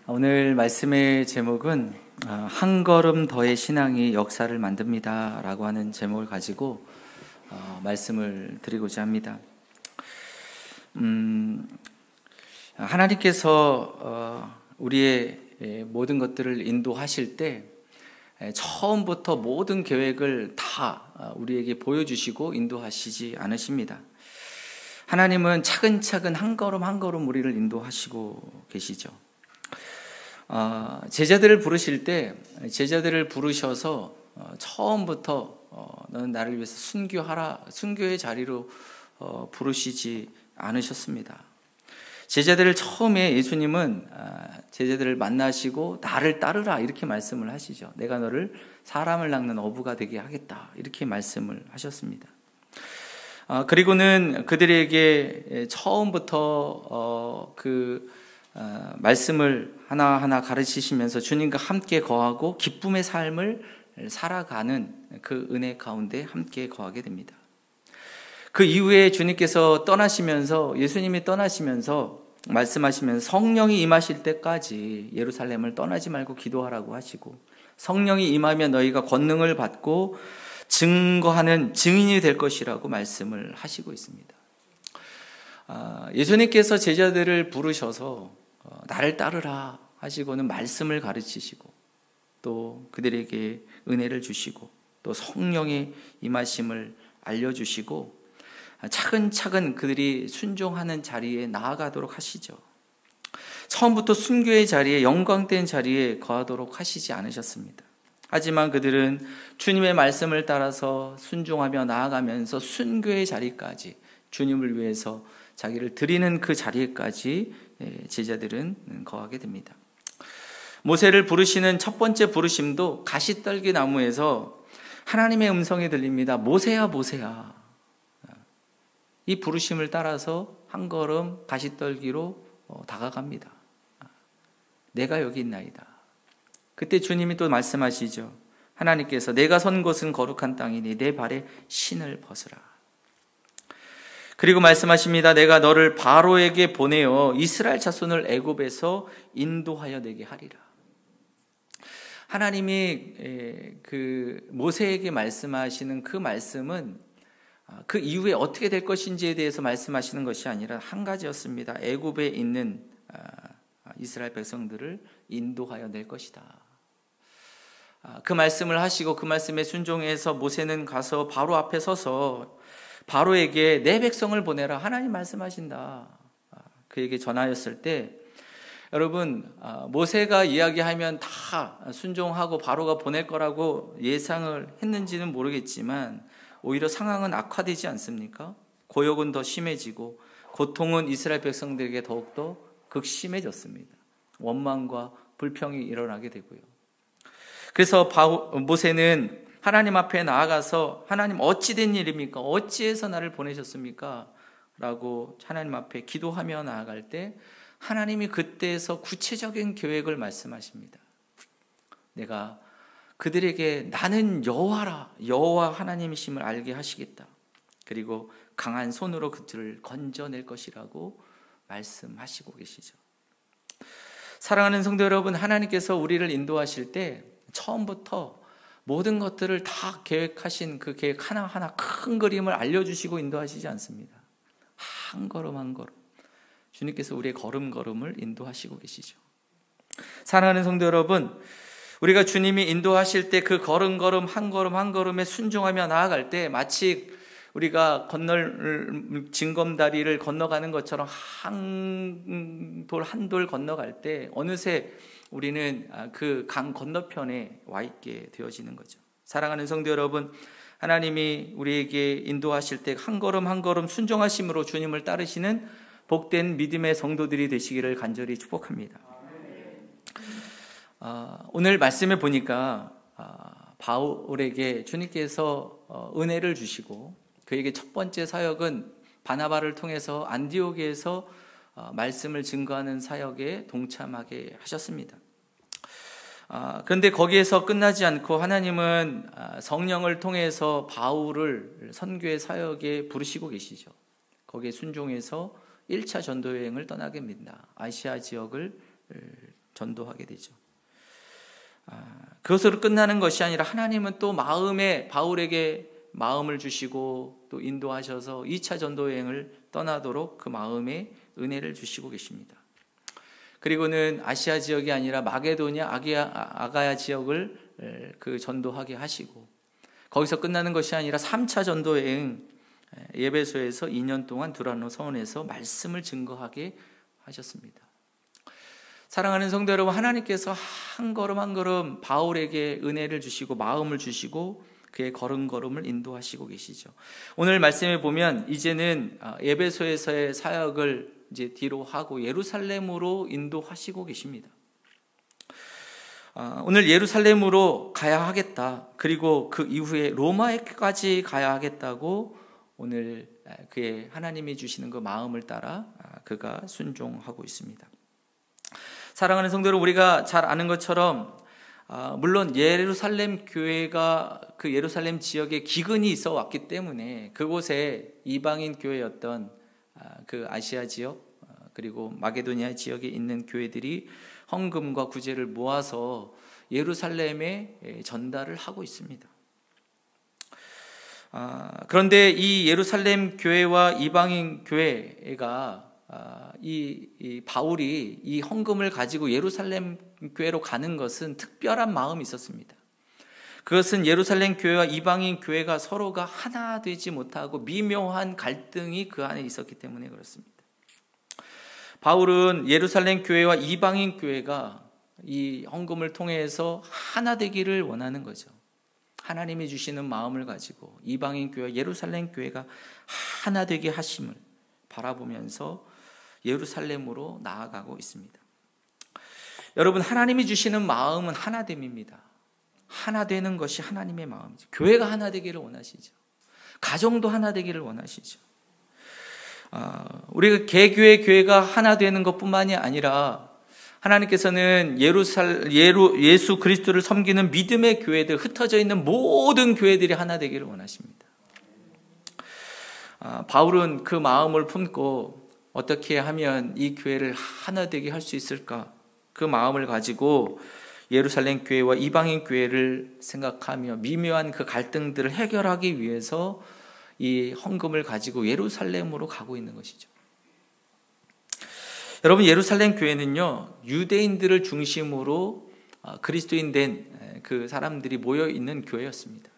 오늘 말씀의 제목은 한 걸음 더의 신앙이 역사를 만듭니다 라고 하는 제목을 가지고 말씀을 드리고자 합니다. 하나님께서 우리의 모든 것들을 인도하실 때 처음부터 모든 계획을 다 우리에게 보여주시고 인도하시지 않으십니다. 하나님은 차근차근 한 걸음 한 걸음 우리를 인도하시고 계시죠. 제자들을 부르실 때 제자들을 부르셔서 처음부터 너는 나를 위해서 순교하라, 순교의 자리로 부르시지 않으셨습니다. 제자들을 처음에 예수님은 제자들을 만나시고 나를 따르라 이렇게 말씀을 하시죠. 내가 너를 사람을 낚는 어부가 되게 하겠다 이렇게 말씀을 하셨습니다. 그리고는 그들에게 처음부터 말씀을 하나하나 가르치시면서 주님과 함께 거하고 기쁨의 삶을 살아가는 그 은혜 가운데 함께 거하게 됩니다. 그 이후에 주님께서 예수님이 떠나시면서 말씀하시면서 성령이 임하실 때까지 예루살렘을 떠나지 말고 기도하라고 하시고, 성령이 임하면 너희가 권능을 받고 증거하는 증인이 될 것이라고 말씀을 하시고 있습니다. 예수님께서 제자들을 부르셔서 나를 따르라 하시고는 말씀을 가르치시고 또 그들에게 은혜를 주시고 또 성령의 임하심을 알려주시고 차근차근 그들이 순종하는 자리에 나아가도록 하시죠. 처음부터 순교의 자리에, 영광된 자리에 거하도록 하시지 않으셨습니다. 하지만 그들은 주님의 말씀을 따라서 순종하며 나아가면서 순교의 자리까지, 주님을 위해서 자기를 드리는 그 자리에까지 제자들은 거하게 됩니다. 모세를 부르시는 첫 번째 부르심도 가시떨기 나무에서 하나님의 음성이 들립니다. 모세야, 모세야. 이 부르심을 따라서 한 걸음 가시떨기로 다가갑니다. 내가 여기 있나이다. 그때 주님이 또 말씀하시죠. 하나님께서 내가 선 곳은 거룩한 땅이니 내 발에 신을 벗으라. 그리고 말씀하십니다. 내가 너를 바로에게 보내어 이스라엘 자손을 애굽에서 인도하여 내게 하리라. 하나님이 모세에게 말씀하시는 그 말씀은 그 이후에 어떻게 될 것인지에 대해서 말씀하시는 것이 아니라 한 가지였습니다. 애굽에 있는 이스라엘 백성들을 인도하여 낼 것이다. 그 말씀을 하시고 그 말씀에 순종해서 모세는 가서 바로 앞에 서서 바로에게 내 백성을 보내라. 하나님 말씀하신다. 그에게 전하였을 때 여러분, 모세가 이야기하면 다 순종하고 바로가 보낼 거라고 예상을 했는지는 모르겠지만 오히려 상황은 악화되지 않습니까? 고역은 더 심해지고 고통은 이스라엘 백성들에게 더욱더 극심해졌습니다. 원망과 불평이 일어나게 되고요. 그래서 모세는 하나님 앞에 나아가서 하나님 어찌 된 일입니까? 어찌해서 나를 보내셨습니까? 라고 하나님 앞에 기도하며 나아갈 때 하나님이 그때에서 구체적인 계획을 말씀하십니다. 내가 그들에게 나는 여호와라, 여호와 하나님이심을 알게 하시겠다. 그리고 강한 손으로 그들을 건져낼 것이라고 말씀하시고 계시죠. 사랑하는 성도 여러분, 하나님께서 우리를 인도하실 때 처음부터 모든 것들을 다 계획하신 그 계획 하나하나 큰 그림을 알려주시고 인도하시지 않습니다. 한 걸음 한 걸음 주님께서 우리의 걸음걸음을 인도하시고 계시죠. 사랑하는 성도 여러분, 우리가 주님이 인도하실 때 그 걸음걸음 한 걸음 한 걸음에 순종하며 나아갈 때 마치 우리가 징검다리를 건너가는 것처럼 한 돌 한 돌 건너갈 때 어느새 우리는 그 강 건너편에 와 있게 되어지는 거죠. 사랑하는 성도 여러분, 하나님이 우리에게 인도하실 때 한 걸음 한 걸음 순종하심으로 주님을 따르시는 복된 믿음의 성도들이 되시기를 간절히 축복합니다. 오늘 말씀에 보니까 바울에게 주님께서 은혜를 주시고 그에게 첫 번째 사역은 바나바를 통해서 안디옥에서 말씀을 증거하는 사역에 동참하게 하셨습니다. 그런데 거기에서 끝나지 않고 하나님은 성령을 통해서 바울을 선교의 사역에 부르시고 계시죠. 거기에 순종해서 1차 전도 여행을 떠나게 됩니다. 아시아 지역을 전도하게 되죠. 그것으로 끝나는 것이 아니라 하나님은 또 바울에게 마음을 주시고 또 인도하셔서 2차 전도 여행을 떠나도록 그 마음에 은혜를 주시고 계십니다. 그리고는 아시아 지역이 아니라 마게도냐 아가야 지역을 그 전도하게 하시고, 거기서 끝나는 것이 아니라 3차 전도 여행 에베소에서 2년 동안 두란노 서원에서 말씀을 증거하게 하셨습니다. 사랑하는 성도 여러분, 하나님께서 한 걸음 한 걸음 바울에게 은혜를 주시고 마음을 주시고 그의 걸음걸음을 인도하시고 계시죠. 오늘 말씀에 보면 이제는 에베소에서의 사역을 이제 뒤로 하고 예루살렘으로 인도하시고 계십니다. 오늘 예루살렘으로 가야 하겠다. 그리고 그 이후에 로마에까지 가야 하겠다고 오늘 그의 하나님이 주시는 그 마음을 따라 그가 순종하고 있습니다. 사랑하는 성도 여러분, 우리가 잘 아는 것처럼 물론 예루살렘 교회가 그 예루살렘 지역에 기근이 있어 왔기 때문에 그곳에 이방인 교회였던 그 아시아 지역 그리고 마게도니아 지역에 있는 교회들이 헌금과 구제를 모아서 예루살렘에 전달을 하고 있습니다. 그런데 이 예루살렘 교회와 이방인 교회가 이 바울이 이 헌금을 가지고 예루살렘 교회로 가는 것은 특별한 마음이 있었습니다. 그것은 예루살렘 교회와 이방인 교회가 서로가 하나 되지 못하고 미묘한 갈등이 그 안에 있었기 때문에 그렇습니다. 바울은 예루살렘 교회와 이방인 교회가 이 헌금을 통해서 하나 되기를 원하는 거죠. 하나님이 주시는 마음을 가지고 이방인 교회와 예루살렘 교회가 하나 되게 하심을 바라보면서 예루살렘으로 나아가고 있습니다. 여러분, 하나님이 주시는 마음은 하나됨입니다. 하나 되는 것이 하나님의 마음이죠. 교회가 하나 되기를 원하시죠. 가정도 하나 되기를 원하시죠. 우리가 개교의 교회가 하나 되는 것뿐만이 아니라 하나님께서는 예수 그리스도를 섬기는 믿음의 교회들, 흩어져 있는 모든 교회들이 하나 되기를 원하십니다. 바울은 그 마음을 품고 어떻게 하면 이 교회를 하나 되게 할 수 있을까? 그 마음을 가지고 예루살렘 교회와 이방인 교회를 생각하며 미묘한 그 갈등들을 해결하기 위해서 이 헌금을 가지고 예루살렘으로 가고 있는 것이죠. 여러분, 예루살렘 교회는요, 유대인들을 중심으로 그리스도인 된 그 사람들이 모여 있는 교회였습니다.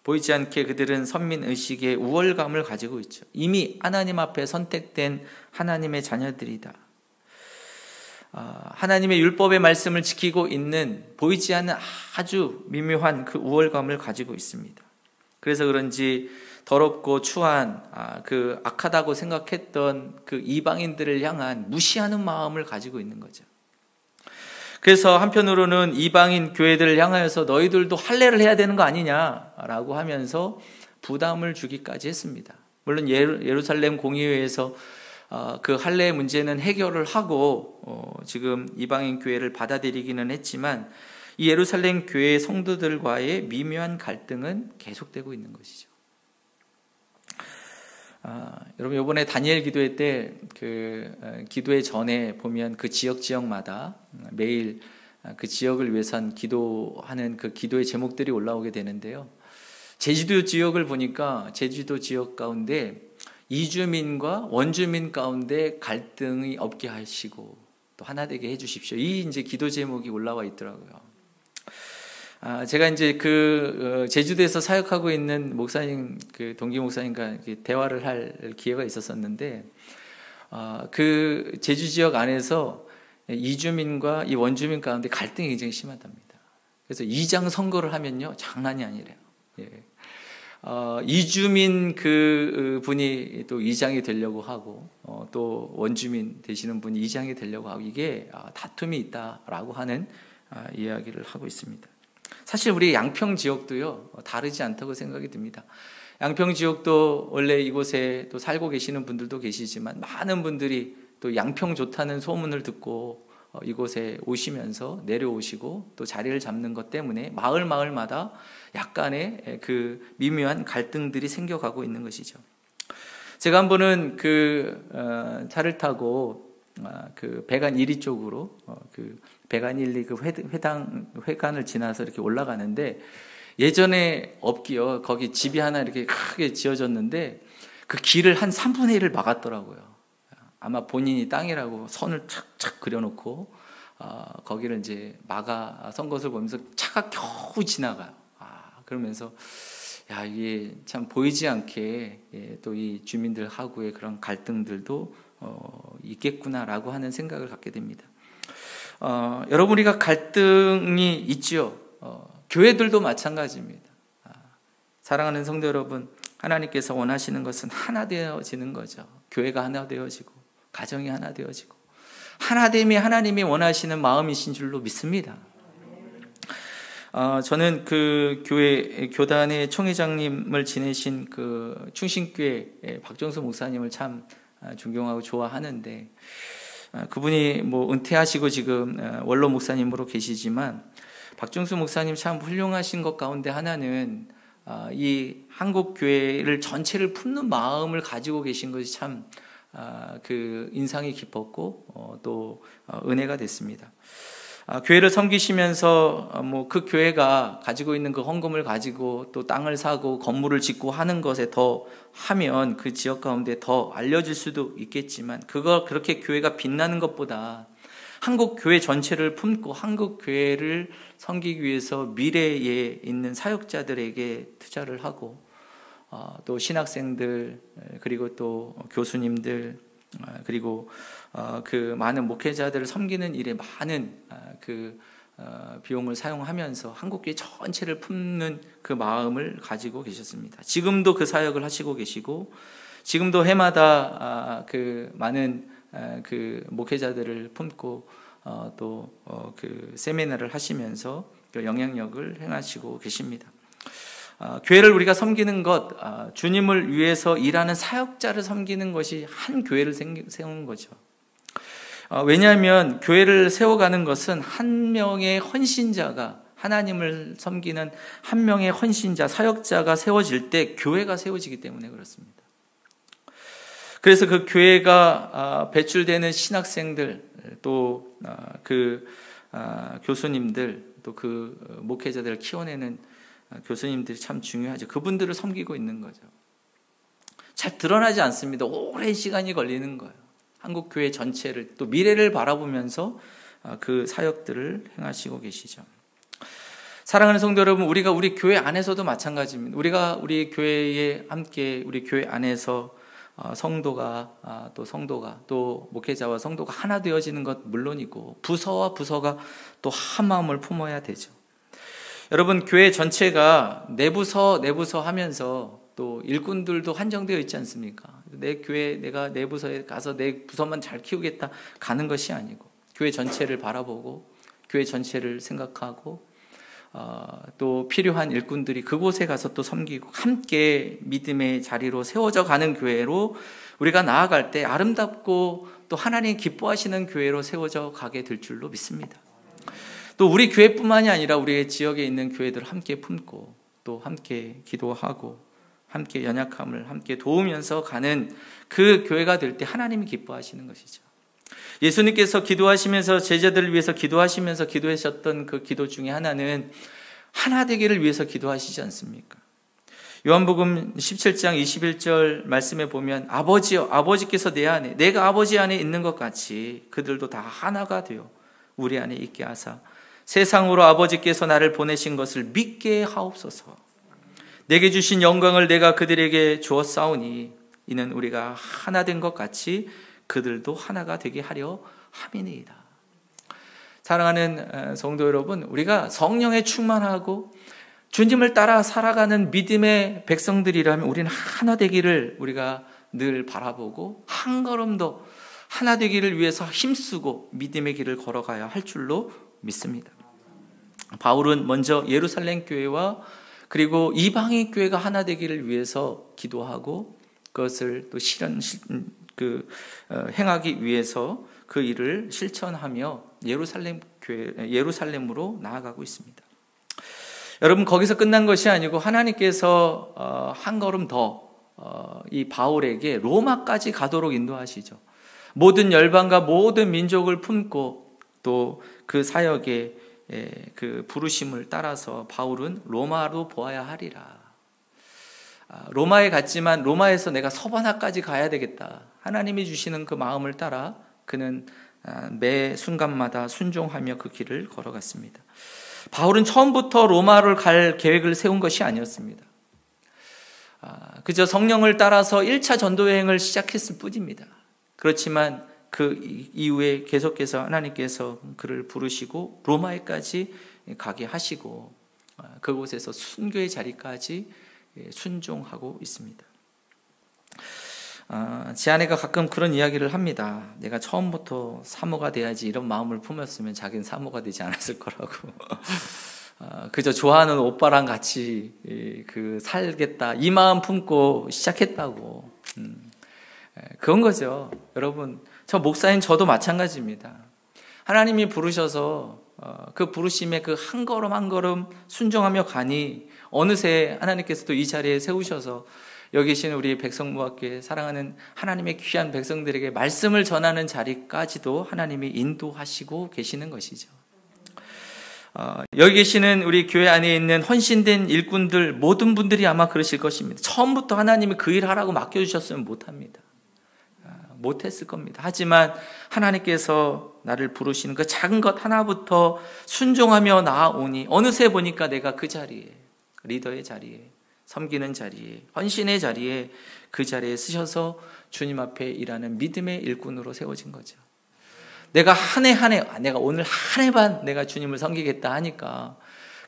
보이지 않게 그들은 선민의식의 우월감을 가지고 있죠. 이미 하나님 앞에 선택된 하나님의 자녀들이다. 하나님의 율법의 말씀을 지키고 있는 보이지 않는 아주 미묘한 그 우월감을 가지고 있습니다. 그래서 그런지 더럽고 추한 그 악하다고 생각했던 그 이방인들을 향한 무시하는 마음을 가지고 있는 거죠. 그래서 한편으로는 이방인 교회들을 향하여서 너희들도 할례를 해야 되는 거 아니냐라고 하면서 부담을 주기까지 했습니다. 물론 예루살렘 공의회에서 그 할례 문제는 해결을 하고 지금 이방인 교회를 받아들이기는 했지만 이 예루살렘 교회 성도들과의 미묘한 갈등은 계속되고 있는 것이죠. 여러분, 이번에 다니엘 기도회 때 그 기도회 전에 보면 그 지역마다 매일 그 지역을 위해서 기도하는 그 기도의 제목들이 올라오게 되는데요. 제주도 지역을 보니까 제주도 지역 가운데 이주민과 원주민 가운데 갈등이 없게 하시고 또 하나 되게 해주십시오. 이 이제 기도 제목이 올라와 있더라고요. 제가 이제 그 제주도에서 사역하고 있는 목사님, 그 동기 목사님과 대화를 할 기회가 있었었는데, 그 제주 지역 안에서 이주민과 이 원주민 가운데 갈등이 굉장히 심하답니다. 그래서 이장 선거를 하면요, 장난이 아니래요. 예. 이주민 그 분이 또 이장이 되려고 하고, 또 원주민 되시는 분이 이장이 되려고 하고, 이게 다툼이 있다라고 하는 이야기를 하고 있습니다. 사실 우리 양평 지역도요, 다르지 않다고 생각이 듭니다. 양평 지역도 원래 이곳에 또 살고 계시는 분들도 계시지만 많은 분들이 또 양평 좋다는 소문을 듣고 이곳에 오시면서 내려오시고 또 자리를 잡는 것 때문에 마을마다 약간의 그 미묘한 갈등들이 생겨가고 있는 것이죠. 제가 한 번은 그 차를 타고 그 배관 1위 쪽으로 그 배관 1, 2 그 회관을 지나서 이렇게 올라가는데 예전에 없기요. 거기 집이 하나 이렇게 크게 지어졌는데 그 길을 한 3분의 1을 막았더라고요. 아마 본인이 땅이라고 선을 착착 그려놓고 거기를 이제 막아 선 것을 보면서 차가 겨우 지나가요. 그러면서 야, 이게 참 보이지 않게 또 이 주민들하고의 그런 갈등들도 있겠구나라고 하는 생각을 갖게 됩니다. 여러분, 우리가 갈등이 있지요. 교회들도 마찬가지입니다. 사랑하는 성도 여러분, 하나님께서 원하시는 것은 하나 되어지는 거죠. 교회가 하나 되어지고 가정이 하나 되어지고 하나됨이 하나님이 원하시는 마음이신 줄로 믿습니다. 저는 그 교회 교단의 총회장님을 지내신 그 충신교회 박정수 목사님을 참 존경하고 좋아하는데, 그분이 뭐 은퇴하시고 지금 원로 목사님으로 계시지만 박정수 목사님 참 훌륭하신 것 가운데 하나는 이 한국 교회를 전체를 품는 마음을 가지고 계신 것이 참 그 인상이 깊었고 또 은혜가 됐습니다. 교회를 섬기시면서 뭐 그 교회가 가지고 있는 그 헌금을 가지고 또 땅을 사고 건물을 짓고 하는 것에 더 하면 그 지역 가운데 더 알려질 수도 있겠지만, 그거 그렇게 교회가 빛나는 것보다 한국 교회 전체를 품고 한국 교회를 섬기기 위해서 미래에 있는 사역자들에게 투자를 하고 또 신학생들, 그리고 또 교수님들, 그리고 그 많은 목회자들을 섬기는 일에 많은 그 비용을 사용하면서 한국교회 전체를 품는 그 마음을 가지고 계셨습니다. 지금도 그 사역을 하시고 계시고, 지금도 해마다 그 많은 그 목회자들을 품고 또 그 세미나를 하시면서 그 영향력을 행하시고 계십니다. 교회를 우리가 섬기는 것, 주님을 위해서 일하는 사역자를 섬기는 것이 한 교회를 세우는 거죠. 왜냐하면 교회를 세워가는 것은 한 명의 헌신자가, 하나님을 섬기는 한 명의 헌신자, 사역자가 세워질 때 교회가 세워지기 때문에 그렇습니다. 그래서 그 교회가 배출되는 신학생들, 또 그 교수님들, 또 그 목회자들을 키워내는 교수님들이 참 중요하죠. 그분들을 섬기고 있는 거죠. 잘 드러나지 않습니다. 오랜 시간이 걸리는 거예요. 한국 교회 전체를, 또 미래를 바라보면서 그 사역들을 행하시고 계시죠. 사랑하는 성도 여러분, 우리가 우리 교회 안에서도 마찬가지입니다. 우리가 우리 교회에 함께, 우리 교회 안에서 성도가 또 목회자와 성도가 하나 되어지는 것 물론이고, 부서와 부서가 또 한 마음을 품어야 되죠. 여러분, 교회 전체가 내부서 하면서 또 일꾼들도 한정되어 있지 않습니까? 내 교회, 내가 내 부서에 가서 내 부서만 잘 키우겠다 가는 것이 아니고, 교회 전체를 바라보고 교회 전체를 생각하고 또 필요한 일꾼들이 그곳에 가서 또 섬기고 함께 믿음의 자리로 세워져 가는 교회로 우리가 나아갈 때 아름답고 또 하나님 기뻐하시는 교회로 세워져 가게 될 줄로 믿습니다. 또 우리 교회뿐만이 아니라 우리의 지역에 있는 교회들을 함께 품고 또 함께 기도하고 함께 연약함을 함께 도우면서 가는 그 교회가 될 때 하나님이 기뻐하시는 것이죠. 예수님께서 기도하시면서 제자들을 위해서 기도하시면서 기도하셨던 그 기도 중에 하나는 하나 되기를 위해서 기도하시지 않습니까? 요한복음 17장 21절 말씀에 보면 아버지여, 아버지께서 내 안에, 내가 아버지 안에 있는 것 같이 그들도 다 하나가 되어 우리 안에 있게 하사 세상으로 아버지께서 나를 보내신 것을 믿게 하옵소서. 내게 주신 영광을 내가 그들에게 주었사오니 이는 우리가 하나 된 것 같이 그들도 하나가 되게 하려 함이니이다. 사랑하는 성도 여러분, 우리가 성령에 충만하고 주님을 따라 살아가는 믿음의 백성들이라면 우리는 하나 되기를 우리가 늘 바라보고 한 걸음 더 하나 되기를 위해서 힘쓰고 믿음의 길을 걸어가야 할 줄로 믿습니다. 바울은 먼저 예루살렘 교회와 그리고 이방인 교회가 하나 되기를 위해서 기도하고 그것을 또 행하기 위해서 그 일을 실천하며 예루살렘으로 나아가고 있습니다. 여러분, 거기서 끝난 것이 아니고 하나님께서 한 걸음 더 이 바울에게 로마까지 가도록 인도하시죠. 모든 열방과 모든 민족을 품고 또 그 사역의 그 부르심을 따라서 바울은 로마로 보아야 하리라. 로마에 갔지만 로마에서 내가 서바나까지 가야 되겠다. 하나님이 주시는 그 마음을 따라 그는 매 순간마다 순종하며 그 길을 걸어갔습니다. 바울은 처음부터 로마를 갈 계획을 세운 것이 아니었습니다. 그저 성령을 따라서 1차 전도 여행을 시작했을 뿐입니다. 그렇지만 그 이후에 계속해서 하나님께서 그를 부르시고 로마에까지 가게 하시고 그곳에서 순교의 자리까지 순종하고 있습니다. 제 아내가 가끔 그런 이야기를 합니다. 내가 처음부터 사모가 돼야지 이런 마음을 품었으면 자기는 사모가 되지 않았을 거라고. 그저 좋아하는 오빠랑 같이 그 살겠다 이 마음 품고 시작했다고. 그런 거죠. 여러분, 저 목사인 저도 마찬가지입니다. 하나님이 부르셔서 그 부르심에 그 한 걸음 한 걸음 순종하며 가니 어느새 하나님께서도 이 자리에 세우셔서 여기 계신 우리 백성무학교에 사랑하는 하나님의 귀한 백성들에게 말씀을 전하는 자리까지도 하나님이 인도하시고 계시는 것이죠. 여기 계시는 우리 교회 안에 있는 헌신된 일꾼들 모든 분들이 아마 그러실 것입니다. 처음부터 하나님이 그 일 하라고 맡겨주셨으면 못합니다. 못했을 겁니다. 하지만 하나님께서 나를 부르시는 그 작은 것 하나부터 순종하며 나아오니 어느새 보니까 내가 그 자리에, 리더의 자리에, 섬기는 자리에, 헌신의 자리에, 그 자리에 쓰셔서 주님 앞에 일하는 믿음의 일꾼으로 세워진 거죠. 내가 한 해 내가 오늘 한 해 반 내가 주님을 섬기겠다 하니까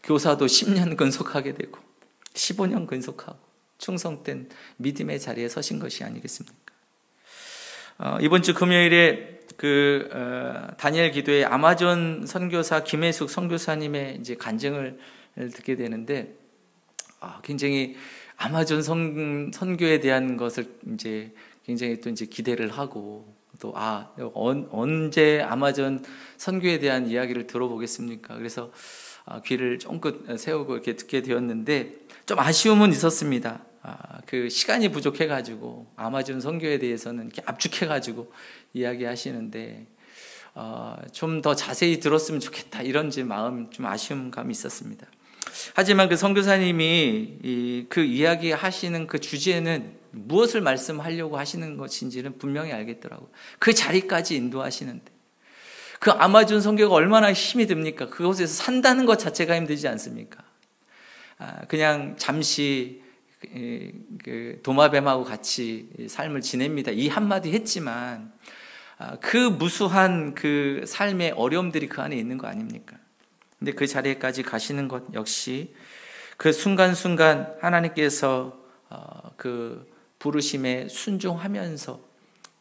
교사도 10년 근속하게 되고 15년 근속하고 충성된 믿음의 자리에 서신 것이 아니겠습니까? 이번 주 금요일에 다니엘 기도에 아마존 선교사 김혜숙 선교사님의 이제 간증을 듣게 되는데, 굉장히 아마존 선교에 대한 것을 이제 굉장히 또 이제 기대를 하고 또 언제 아마존 선교에 대한 이야기를 들어보겠습니까? 그래서 귀를 쫑긋 세우고 이렇게 듣게 되었는데 좀 아쉬움은 있었습니다. 그 시간이 부족해가지고 아마존 선교에 대해서는 이렇게 압축해가지고 이야기하시는데 좀 더 자세히 들었으면 좋겠다 이런 마음 좀 아쉬운 감이 있었습니다. 하지만 그 선교사님이 그 이야기하시는 그 주제는 무엇을 말씀하려고 하시는 것인지는 분명히 알겠더라고요. 그 자리까지 인도하시는데 그 아마존 선교가 얼마나 힘이 듭니까? 그곳에서 산다는 것 자체가 힘들지 않습니까? 그냥 잠시 그 도마뱀하고 같이 삶을 지냅니다. 이 한마디 했지만 그 무수한 그 삶의 어려움들이 그 안에 있는 거 아닙니까? 근데 그 자리에까지 가시는 것 역시 그 순간순간 하나님께서 그 부르심에 순종하면서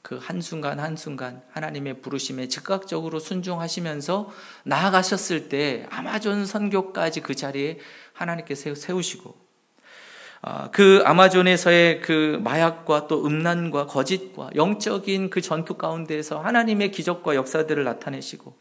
그 한순간 한순간 하나님의 부르심에 즉각적으로 순종하시면서 나아가셨을 때 아마존 선교까지 그 자리에 하나님께서 세우시고 그 아마존에서의 그 마약과 또 음란과 거짓과 영적인 그 전투 가운데에서 하나님의 기적과 역사들을 나타내시고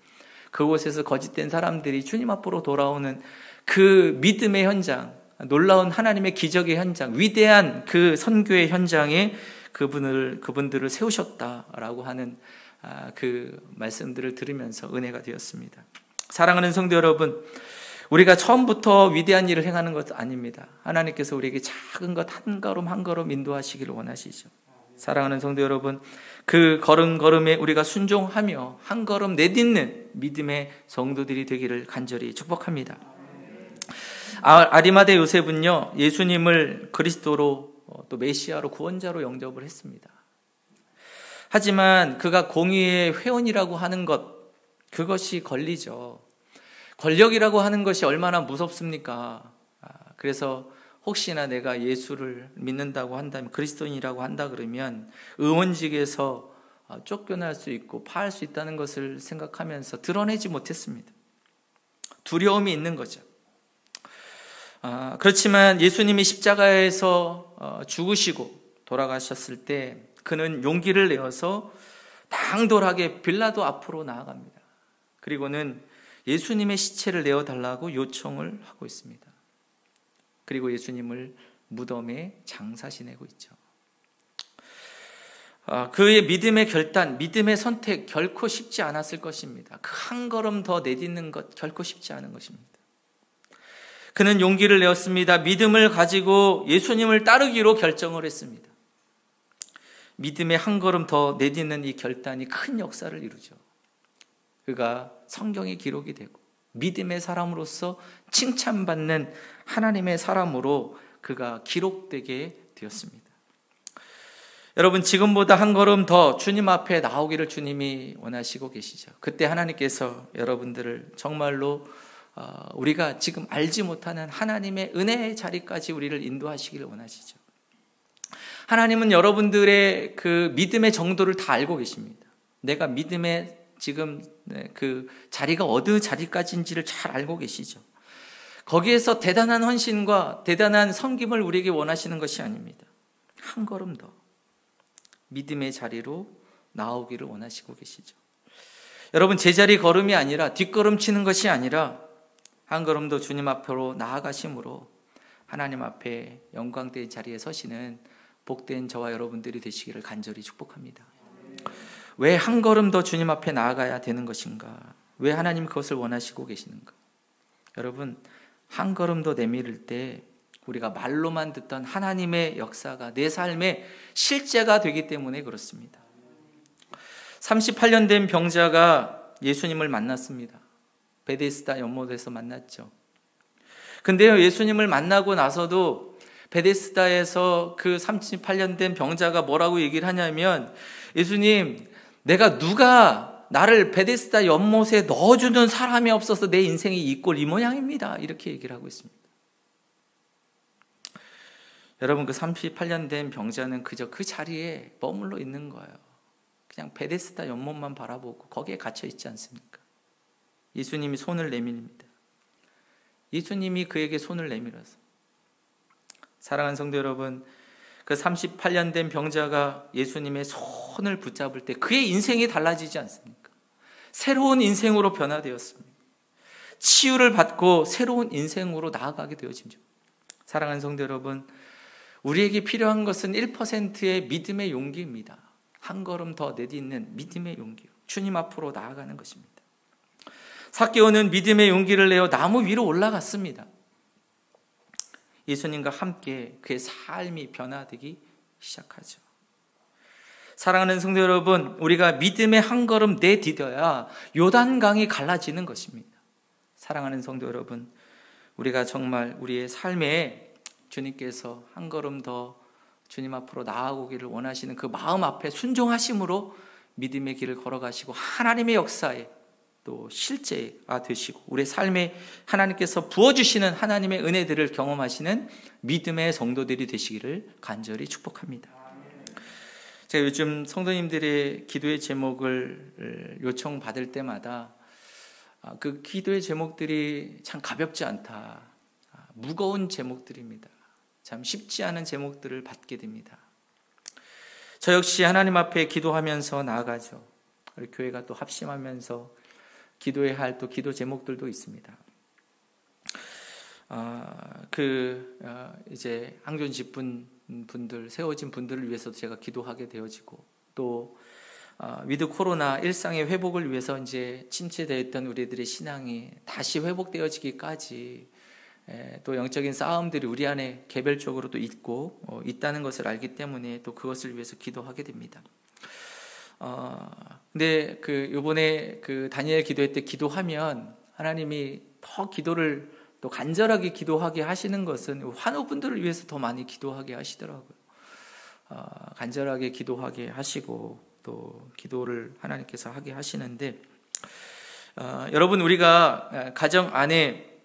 그곳에서 거짓된 사람들이 주님 앞으로 돌아오는 그 믿음의 현장, 놀라운 하나님의 기적의 현장, 위대한 그 선교의 현장에 그분들을 세우셨다라고 하는 그 말씀들을 들으면서 은혜가 되었습니다. 사랑하는 성도 여러분, 우리가 처음부터 위대한 일을 행하는 것 아닙니다. 하나님께서 우리에게 작은 것 한 걸음 한 걸음 인도하시기를 원하시죠. 사랑하는 성도 여러분, 그 걸음걸음에 우리가 순종하며 한 걸음 내딛는 믿음의 성도들이 되기를 간절히 축복합니다. 아리마대 요셉은요, 예수님을 그리스도로 또 메시아로 구원자로 영접을 했습니다. 하지만 그가 공의의 회원이라고 하는 것, 그것이 걸리죠. 권력이라고 하는 것이 얼마나 무섭습니까? 그래서 혹시나 내가 예수를 믿는다고 한다면, 그리스도인이라고 한다 그러면 의원직에서 쫓겨날 수 있고 파할 수 있다는 것을 생각하면서 드러내지 못했습니다. 두려움이 있는 거죠. 그렇지만 예수님이 십자가에서 죽으시고 돌아가셨을 때 그는 용기를 내어서 당돌하게 빌라도 앞으로 나아갑니다. 그리고는 예수님의 시체를 내어달라고 요청을 하고 있습니다. 그리고 예수님을 무덤에 장사 지내고 있죠. 그의 믿음의 결단, 믿음의 선택 결코 쉽지 않았을 것입니다. 그 한 걸음 더 내딛는 것 결코 쉽지 않은 것입니다. 그는 용기를 내었습니다. 믿음을 가지고 예수님을 따르기로 결정을 했습니다. 믿음의 한 걸음 더 내딛는 이 결단이 큰 역사를 이루죠. 그가 성경에 기록이 되고 믿음의 사람으로서 칭찬받는 하나님의 사람으로 그가 기록되게 되었습니다. 여러분, 지금보다 한 걸음 더 주님 앞에 나오기를 주님이 원하시고 계시죠. 그때 하나님께서 여러분들을 정말로 우리가 지금 알지 못하는 하나님의 은혜의 자리까지 우리를 인도하시기를 원하시죠. 하나님은 여러분들의 그 믿음의 정도를 다 알고 계십니다. 내가 믿음의 지금 그 자리가 어느 자리까지인지를 잘 알고 계시죠. 거기에서 대단한 헌신과 대단한 섬김을 우리에게 원하시는 것이 아닙니다. 한 걸음 더 믿음의 자리로 나오기를 원하시고 계시죠. 여러분, 제자리 걸음이 아니라 뒷걸음 치는 것이 아니라 한 걸음 더 주님 앞으로 나아가심으로 하나님 앞에 영광된 자리에 서시는 복된 저와 여러분들이 되시기를 간절히 축복합니다. 왜 한 걸음 더 주님 앞에 나아가야 되는 것인가? 왜 하나님 그것을 원하시고 계시는가? 여러분, 한 걸음 더 내밀을 때 우리가 말로만 듣던 하나님의 역사가 내 삶의 실제가 되기 때문에 그렇습니다. 38년 된 병자가 예수님을 만났습니다. 베데스다 연못에서 만났죠. 근데요, 예수님을 만나고 나서도 베데스다에서 그 38년 된 병자가 뭐라고 얘기를 하냐면, 예수님, 누가 나를 베데스다 연못에 넣어주는 사람이 없어서 내 인생이 이 꼴 이 모양입니다. 이렇게 얘기를 하고 있습니다. 여러분, 그 38년 된 병자는 그저 그 자리에 머물러 있는 거예요. 그냥 베데스다 연못만 바라보고 거기에 갇혀 있지 않습니까? 예수님이 손을 내밀입니다. 예수님이 그에게 손을 내밀어서, 사랑하는 성도 여러분, 그 38년 된 병자가 예수님의 손을 붙잡을 때 그의 인생이 달라지지 않습니까? 새로운 인생으로 변화되었습니다. 치유를 받고 새로운 인생으로 나아가게 되어지죠. 사랑하는 성도 여러분, 우리에게 필요한 것은 1%의 믿음의 용기입니다. 한 걸음 더 내딛는 믿음의 용기, 주님 앞으로 나아가는 것입니다. 삭개오는 믿음의 용기를 내어 나무 위로 올라갔습니다. 예수님과 함께 그의 삶이 변화되기 시작하죠. 사랑하는 성도 여러분, 우리가 믿음의 한 걸음 내디뎌야 요단강이 갈라지는 것입니다. 사랑하는 성도 여러분, 우리가 정말 우리의 삶에 주님께서 한 걸음 더 주님 앞으로 나아오기를 원하시는 그 마음 앞에 순종하심으로 믿음의 길을 걸어가시고 하나님의 역사에 또 실제가 되시고 우리의 삶에 하나님께서 부어주시는 하나님의 은혜들을 경험하시는 믿음의 성도들이 되시기를 간절히 축복합니다. 제가 요즘 성도님들의 기도의 제목을 요청받을 때마다 그 기도의 제목들이 참 가볍지 않다, 무거운 제목들입니다. 참 쉽지 않은 제목들을 받게 됩니다. 저 역시 하나님 앞에 기도하면서 나아가죠. 우리 교회가 또 합심하면서 기도해야 할 또 기도 제목들도 있습니다. 이제 항존 집분 분들, 세워진 분들을 위해서도 제가 기도하게 되어지고, 또 위드 코로나 일상의 회복을 위해서 이제 침체되어 있던 우리들의 신앙이 다시 회복되어지기까지 또 영적인 싸움들이 우리 안에 개별적으로도 있고 있다는 것을 알기 때문에 또 그것을 위해서 기도하게 됩니다. 근데 요번에 다니엘 기도회 때 기도하면 하나님이 더 기도를 또 간절하게 기도하게 하시는 것은 환우분들을 위해서 더 많이 기도하게 하시더라고요. 간절하게 기도하게 하시고 또 기도를 하나님께서 하게 하시는데, 여러분, 우리가 가정 안에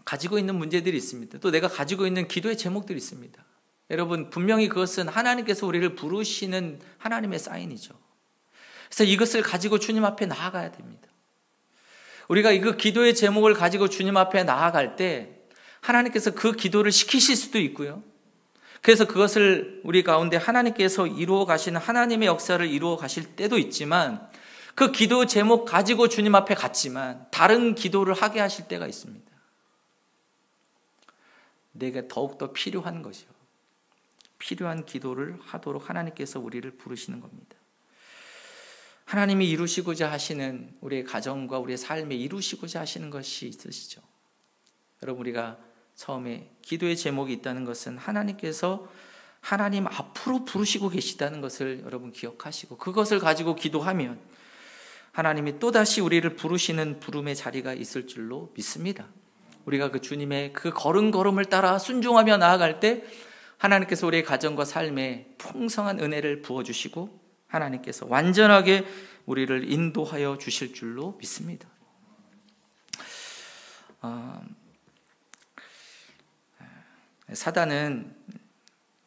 가지고 있는 문제들이 있습니다. 또 내가 가지고 있는 기도의 제목들이 있습니다. 여러분, 분명히 그것은 하나님께서 우리를 부르시는 하나님의 사인이죠. 그래서 이것을 가지고 주님 앞에 나아가야 됩니다. 우리가 그 기도의 제목을 가지고 주님 앞에 나아갈 때 하나님께서 그 기도를 시키실 수도 있고요. 그래서 그것을 우리 가운데 하나님께서 이루어 가시는 하나님의 역사를 이루어 가실 때도 있지만, 그 기도 제목 가지고 주님 앞에 갔지만 다른 기도를 하게 하실 때가 있습니다. 내가 더욱더 필요한 것이요, 필요한 기도를 하도록 하나님께서 우리를 부르시는 겁니다. 하나님이 이루시고자 하시는 우리의 가정과 우리의 삶에 이루시고자 하시는 것이 있으시죠. 여러분, 우리가 처음에 기도의 제목이 있다는 것은 하나님께서 하나님 앞으로 부르시고 계시다는 것을 여러분 기억하시고, 그것을 가지고 기도하면 하나님이 또다시 우리를 부르시는 부름의 자리가 있을 줄로 믿습니다. 우리가 그 주님의 그 걸음걸음을 따라 순종하며 나아갈 때 하나님께서 우리의 가정과 삶에 풍성한 은혜를 부어주시고 하나님께서 완전하게 우리를 인도하여 주실 줄로 믿습니다. 사단은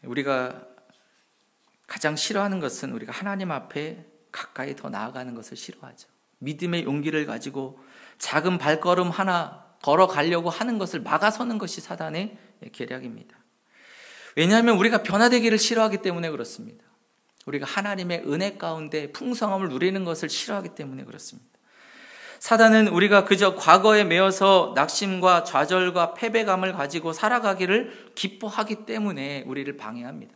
우리가 가장 싫어하는 것은 우리가 하나님 앞에 가까이 더 나아가는 것을 싫어하죠. 믿음의 용기를 가지고 작은 발걸음 하나 걸어가려고 하는 것을 막아서는 것이 사단의 계략입니다. 왜냐하면 우리가 변화되기를 싫어하기 때문에 그렇습니다. 우리가 하나님의 은혜 가운데 풍성함을 누리는 것을 싫어하기 때문에 그렇습니다. 사단은 우리가 그저 과거에 매여서 낙심과 좌절과 패배감을 가지고 살아가기를 기뻐하기 때문에 우리를 방해합니다.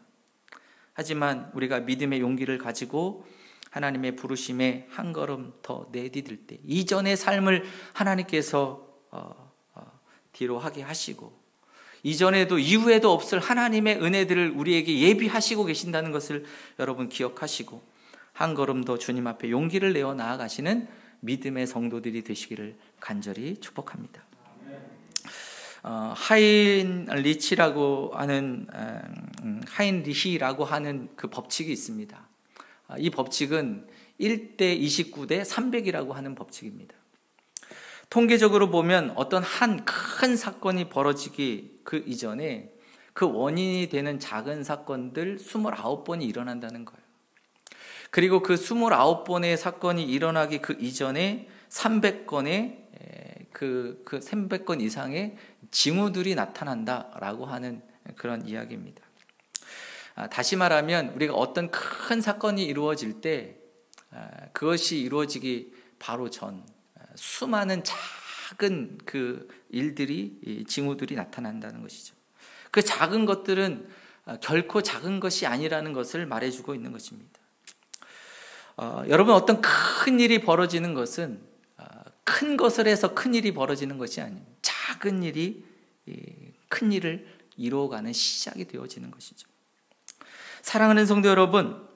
하지만 우리가 믿음의 용기를 가지고 하나님의 부르심에 한 걸음 더 내디딜 때, 이전의 삶을 하나님께서 뒤로 하게 하시고 이전에도 이후에도 없을 하나님의 은혜들을 우리에게 예비하시고 계신다는 것을 여러분 기억하시고 한 걸음 더 주님 앞에 용기를 내어 나아가시는 믿음의 성도들이 되시기를 간절히 축복합니다. 하인리히라고 하는 그 법칙이 있습니다. 이 법칙은 1대 29대 300이라고 하는 법칙입니다. 통계적으로 보면 어떤 한 큰 사건이 벌어지기 그 이전에 그 원인이 되는 작은 사건들 29번이 일어난다는 거예요. 그리고 그 29번의 사건이 일어나기 그 이전에 300건의 그 300건 이상의 징후들이 나타난다라고 하는 그런 이야기입니다. 다시 말하면 우리가 어떤 큰 사건이 이루어질 때 그것이 이루어지기 바로 전 수많은 작은 그 일들이, 징후들이 나타난다는 것이죠. 그 작은 것들은 결코 작은 것이 아니라는 것을 말해주고 있는 것입니다. 여러분, 어떤 큰 일이 벌어지는 것은 큰 것을 해서 큰 일이 벌어지는 것이 아니에요. 작은 일이 큰 일을 이루어가는 시작이 되어지는 것이죠. 사랑하는 성도 여러분,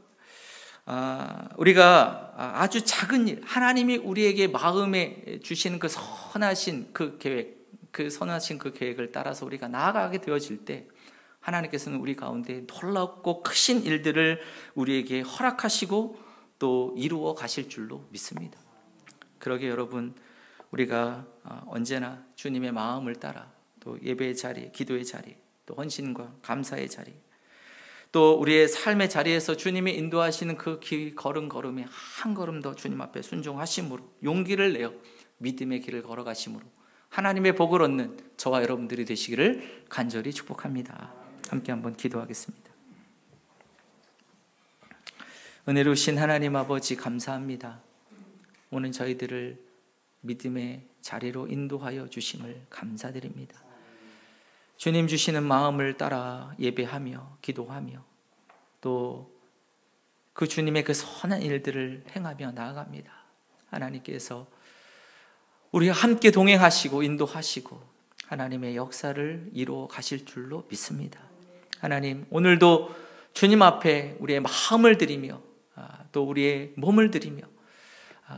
우리가 아주 작은 일, 하나님이 우리에게 마음에 주시는 그 선하신 그 계획, 그 선하신 그 계획을 따라서 우리가 나아가게 되어질 때 하나님께서는 우리 가운데 놀랍고 크신 일들을 우리에게 허락하시고 또 이루어 가실 줄로 믿습니다. 그러게 여러분, 우리가 언제나 주님의 마음을 따라 또 예배의 자리, 기도의 자리, 또 헌신과 감사의 자리, 또 우리의 삶의 자리에서 주님이 인도하시는 그 길 걸음걸음에 한 걸음 더 주님 앞에 순종하심으로 용기를 내어 믿음의 길을 걸어가심으로 하나님의 복을 얻는 저와 여러분들이 되시기를 간절히 축복합니다. 함께 한번 기도하겠습니다. 은혜로우신 하나님 아버지, 감사합니다. 오늘 저희들을 믿음의 자리로 인도하여 주심을 감사드립니다. 주님 주시는 마음을 따라 예배하며 기도하며 또 그 주님의 그 선한 일들을 행하며 나아갑니다. 하나님께서 우리와 함께 동행하시고 인도하시고 하나님의 역사를 이루어 가실 줄로 믿습니다. 하나님, 오늘도 주님 앞에 우리의 마음을 드리며 또 우리의 몸을 드리며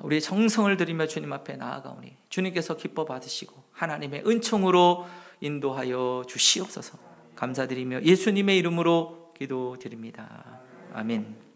우리의 정성을 드리며 주님 앞에 나아가오니 주님께서 기뻐 받으시고 하나님의 은총으로 인도하여 주시옵소서. 감사드리며 예수님의 이름으로 기도드립니다. 아멘.